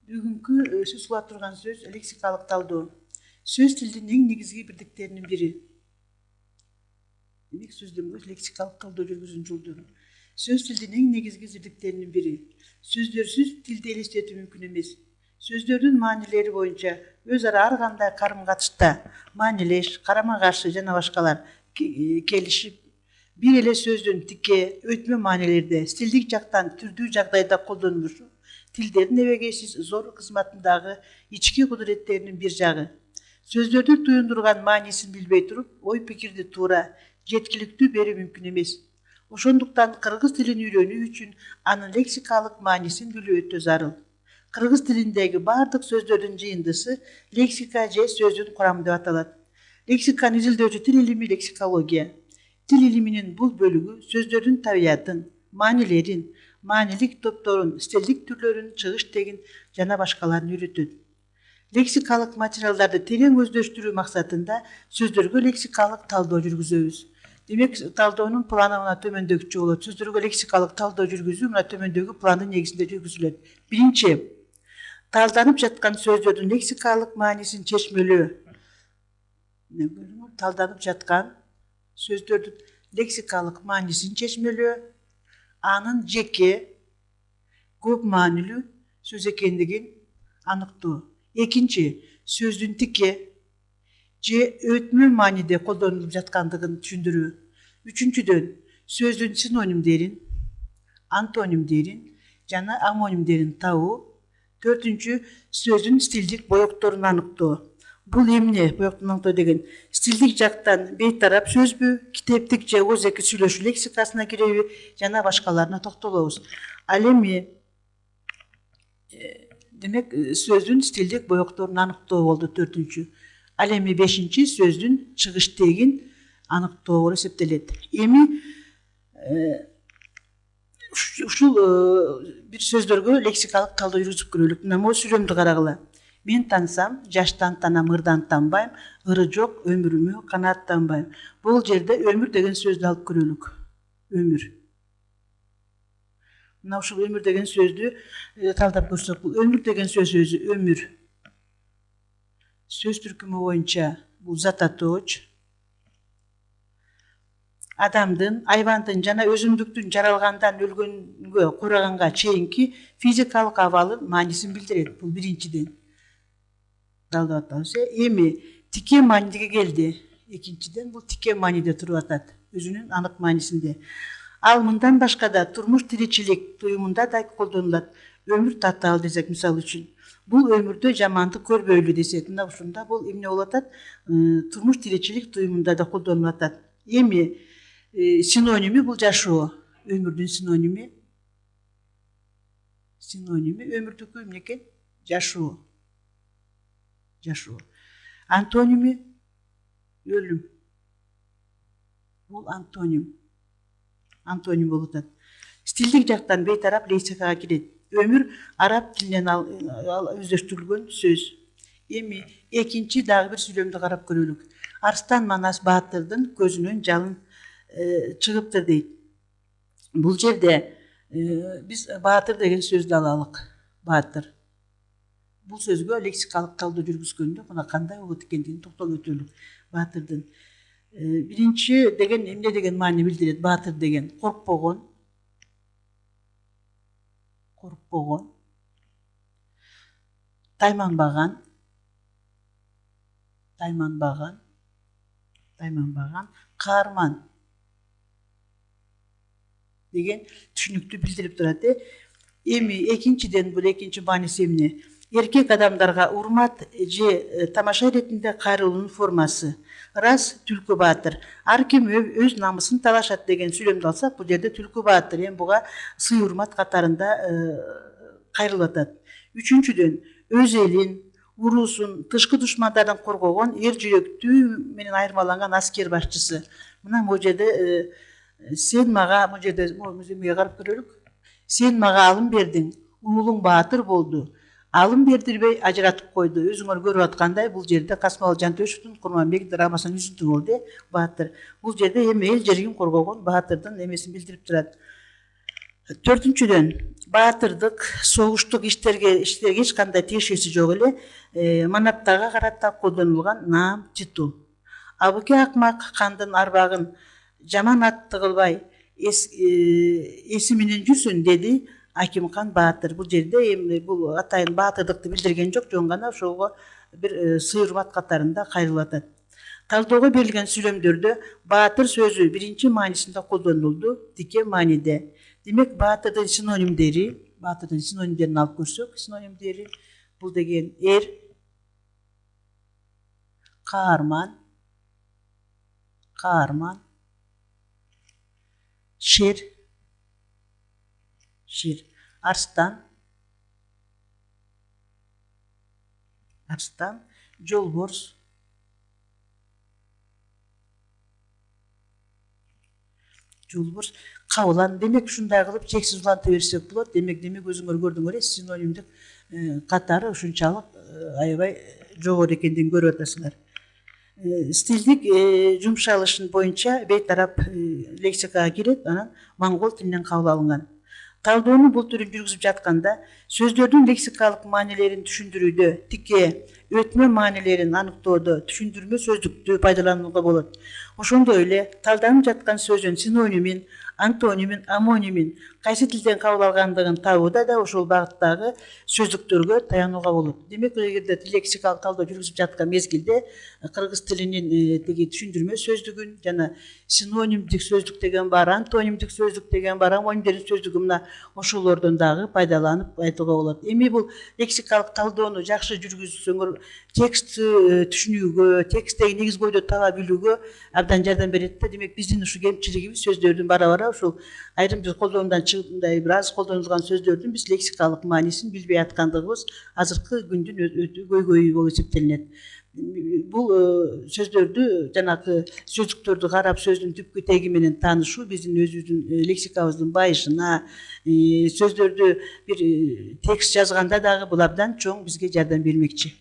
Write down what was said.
Бүгүнкү сөз кылып турган сөз лексикалык талдоо. Сөз тилдин эң негизги бирдиктеринин бири. Демек сөздөмгө лексикалык талдоо жүргүзүүнүн жолдору. Сөз тилдин эң негизги бирдиктеринин бири. Сөздөрсүз тилди элестетүү мүмкүн эмес. Сөздөрдүн маанилери боюнча өз ара ар кандай карым катышта, маанилеш, карама каршы жана башкалар келишип, бир эле сөздүн тике, өтмө маанилерде, стилдик жактан түрдүү жагдайда колдонулушу тилдердин эбегейсиз зор кызматындагы ички кудуреттеринин бир жагы. Сөздөрдү туюндурган маанисин билбей туруп, ой пикирди туура, жеткиликтүү берүү мүмкүн эмес. Ошондуктан кыргыз тилин үйрөнүү үчүн анын лексикалык маанисин билүү өтө зарыл. Кыргыз тилиндеги бардык сөздөрдүн жыйындысы лексика же сөздүн курамы деп аталат. Лексиканы изилдөөчү тил илими лексикология. Тил илиминин бул бөлүгү сөздөрдүн табиятын, маанилерин, маанилик топторун, стилдик түрлөрүн, чыгыш тегин жана башкаларын үйрөтөт. Лексикалык материалдарды терең өздөштүрүү максатында сөздөргө лексикалык талдоо жүргүзөбүз. Демек, талдоонун планы мына төмөндөгүчө болот. Сөздөргө лексикалык талдоо жүргүзүү мына төмөндөгү пландын негизинде жүргүзүлөт. Биринчи, талданып жаткан сөздөрдүн лексикалык маанисин чечмелөө. Талданып жаткан сөздөрдүн лексикалык маанисин чечмелөө, анын жеке, көп маанилүү сөз экендигин аныктоо. Экинчи, сөздүн тике же өтмө мааниде колдонулуп жаткандыгын түшүндүрүү. Үчүнчүдөн, сөздүн синонимдерин, антонимдерин жана амонимдерин табуу. Төртүнчү, сөздүн стилдик боекторун аныктоо. Бул эмне боектун аныктоо деген? Стилдик жактан бейтарап сөзбү, китептик же өзеки сүйлөшүү лексикасына киреби жана башкаларына токтолобуз. Ал эми демек сөздүн стилдик боекторун аныктоо болду төртүнчү. Ал эми бешинчи, сөздүн чыгыш тегин аныктоо болуп эсептелет. Эми ушул бир сөздөргө лексикалык талдоо жүргүзүп көрөлүк. Мына могу сүйлөмдү карагыла. Мен тансам, жаштан танам, ырдан танбайм, ыры жок өмүрүмө канааттанбайм. Бул жерде өмүр деген сөздү алып көрөлүк. Өмүр. Мына ушул өмүр деген сөздү талдап көрсөк, бул өмүр деген сөз өзү өмүр. Сөз түркүмү боюнча бул зат атооч. Адамдын, айбандын жана өсүмдүктүн жаралгандан өлгөнгө, кураганга чейинки физикалык абалын маанисин билдирет. Бул биринчиден. Талдап атабыз. Эми тике маанидеге келди. Экинчиден бул тике мааниде туруп атат. Өзүнүн анык маанисинде. Ал мындан башка да турмуш тиричилик туюмунда да колдонулат. Өмүр татаал десек мисалы үчүн. Бул өмүрдө жамандык көрбөйлү десек, мына ушунда бул эмне болуп атат? Турмуш тиричилик туюмунда да колдонулуп атат. Эми синоними бул жашоо. Өмүрдүн синоними. Синоними өмүрдүкү эмне экен? Жашоо. Жашоо. Антоними өлүм. Бул антоним. Антоним болуп атат. Стилдик жактан бейтарап лексикага кирет. Өмүр араб тилинен өздөштүрүлгөн сөз. Эми экинчи дагы бир сүйлөмдү карап көрөлүк. Арстан Манас баатырдын көзүнөн жалын чыгыптыр дейт. Бул жерде биз баатыр деген сөздү алалык. Баатыр. Бул сөзгө лексикалык талдоо жүргүзгөндө мына кандай болот экендигин токтолуп өтөлүк. Баатырдын биринчи деген эмне деген маани билдирет? Баатыр деген коркпогон. Коркпогон. Тайманбаган. Тайманбаган. Тайманбаган. Каарман деген түшүнүктү билдирип турат. Эми экинчиден бул экинчи мааниси эмне? Эркек адамдарга урмат же тамаша иретинде кайрылуунун формасы. Рас түлкү баатыр. Ар ким өз намысын талашат деген сүйлөмдү алсак, бул жерде түлкү баатыр эми буга сый урмат катарында кайрылып атат. Үчүнчүдөн, өз элин, уруусун тышкы душмандардан коргогон эр жүрөктүү менен айырмаланган аскер башчысы. Мына бул жерде сен мага, бул жерде эмеге карап көрөлүк. Сен мага алым бердиң, уулуң баатыр болду. Алым бердирбей ажыратып койду. Өзүңөр көрүп аткандай бул жерде Касымалы Жантөшевдин Курманбек драмасынын жүзүндүү болду, баатыр. Бул жерде эми эл жерин коргогон баатырдын эмесин билдирип турат. Төртүнчүдөн, баатырдык, согуштук иштерге эч кандай тиешеси жок эле манаптарга карата колдонулган наам титул. Абыке акмак кандын арбагын жаман атты кылбай эси менен жүрсүн, деди Акимхан Баатыр. Бул жерде эми бул атайын баатырдыкты билдирген жок, жөн гана ошого бир сый-урмат катарында кайрылып атат. Талдоого берилген сүйлөмдөрдө баатыр сөзү биринчи маанисинде колдонулду, тике мааниде. Демек баатырдын синонимдерин алып көрсөк, синонимдери бул деген каарман, шер, арстан, жолборс, кабылан. Демек ушундай кылып чексиз уланта берсек болот. Демек өзүңөр көрдүңөр эле, синонимдик катары ушунчалык аябай жогору экендигин көрүп атасыңар. Стилдик жумшалышын боюнча бейтарап лексикага кирет, анан моңгол тилинен кабыл алынган. Талдоонун бул түрүн жүргүзүп жатканда сөздөрдүн лексикалык маанилерин түшүндүрүүдө, тике өтмө маанилерин аныктоодо түшүндүрмө сөздүктү пайдаланууга болот. Ошондой эле талданып жаткан сөздүн синонимин, антонимин, амонимин кайсы тилден кабыл алгандыгын табууда да ошол багыттагы сөздүктөргө таянууга болот. Демек, эгерде лексикалык талдоо жүргүзүп жаткан мезгилде кыргыз тилинин тиги түшүндүрмө сөздүгүн жана синонимдик сөздүк деген бар, антонимдик сөздүк деген бар, амонимдердин сөздүгү мына ошолордон дагы пайдаланып айтууга болот. Эми бул лексикалык талдоону жакшы жүргүзсөңөр, текстти түшүнүүгө, тексттеги негизги ойду таба билүүгө абдан жардам берет да. Демек биздин ушу кемчилигибиз сөздөрдүн бара ушул айрым бир колдонуудан чыгымдай бир аз колдонулган сөздөрдүн биз лексикалык маанисин билбей аткандыгыбыз азыркы күндүн өтө көйгөйү болуп эсептелинет. Бул сөздөрдү, жанагы сөздүктөрдү карап, сөздүн түпкү теги менен таанышуу биздин өзүбүздүн лексикабыздын байышына, сөздөрдү бир текст жазганда дагы бул абдан чоң бизге жардам бермекчи.